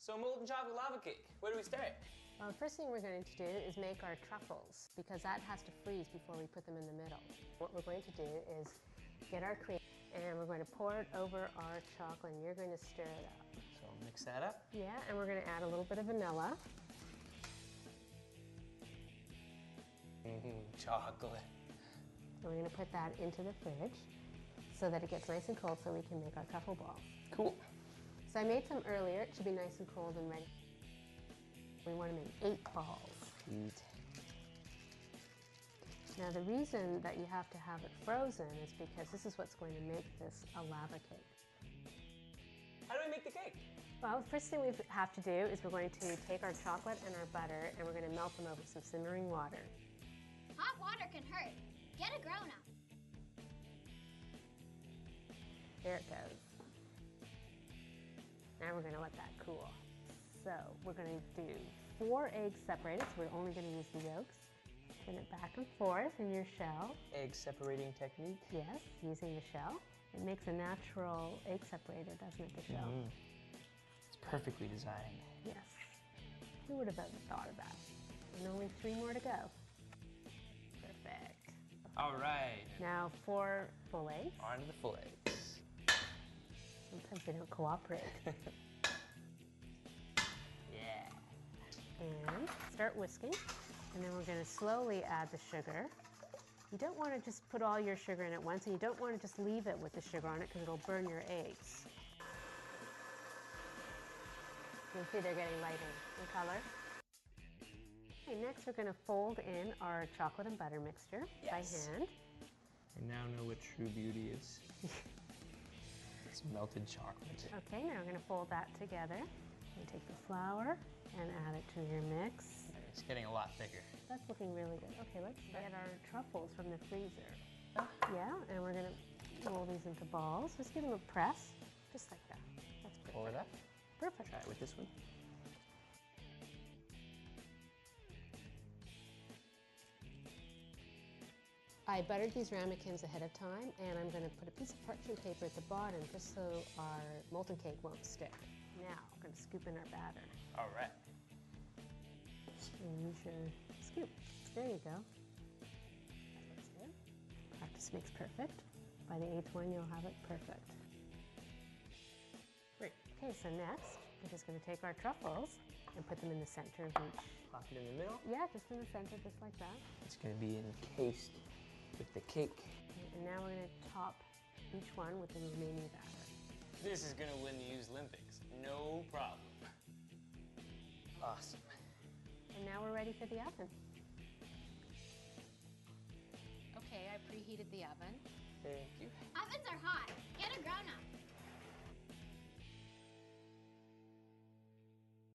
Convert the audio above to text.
So molten chocolate lava cake, where do we start? Well, the first thing we're going to do is make our truffles, because that has to freeze before we put them in the middle. What we're going to do is get our cream and we're going to pour it over our chocolate and you're going to stir it up. So mix that up. Yeah, and we're going to add a little bit of vanilla. Chocolate. And we're going to put that into the fridge so that it gets nice and cold so we can make our truffle balls. Cool. So I made some earlier. It should be nice and cold and ready. We want to make 8 balls. Sweet. Now the reason that you have to have it frozen is because this is what's going to make this a lava cake. How do we make the cake? Well, the first thing we have to do is we're going to take our chocolate and our butter and we're going to melt them over some simmering water. Hot water can hurt. Get a grown-up. There it goes. Now we're going to let that cool. So we're going to do 4 eggs separated, so we're only going to use the yolks. Spin it back and forth in your shell. Egg separating technique? Yes, using the shell. It makes a natural egg separator, doesn't it, the shell? It's perfectly designed. Yes. Who would have ever thought of that? And only 3 more to go. Perfect. All right. Now 4 full eggs. On to the full eggs. Sometimes they don't cooperate. Yeah. And start whisking. And then we're going to slowly add the sugar. You don't want to just put all your sugar in at once, and you don't want to just leave it with the sugar on it because it'll burn your eggs. You can see they're getting lighter in color. Okay, next we're going to fold in our chocolate and butter mixture by hand. I now know what true beauty is. It's melted chocolate. Okay, now we're going to fold that together. And take the flour and add it to your mix. It's getting a lot thicker. That's looking really good. Okay, let's get our truffles from the freezer. Yeah, and we're going to roll these into balls. Just give them a press, just like that. That's perfect. Pull it up. Perfect. Try it with this one. I buttered these ramekins ahead of time, and I'm going to put a piece of parchment paper at the bottom just so our molten cake won't stick. Now, we're going to scoop in our batter. All right. And use your scoop. There you go. That looks good. Practice makes perfect. By the 8th one, you'll have it perfect. Great. Okay, so next, we're just going to take our truffles and put them in the center of each. Pop it in the middle. Yeah, just in the center, just like that. It's going to be encased with the cake. Okay, and now we're going to top each one with the remaining batter. This is going to win the Youth Olympics. No problem. Awesome. And now we're ready for the oven. Okay, I preheated the oven. Thank you. Ovens are hot. Get a grown-up.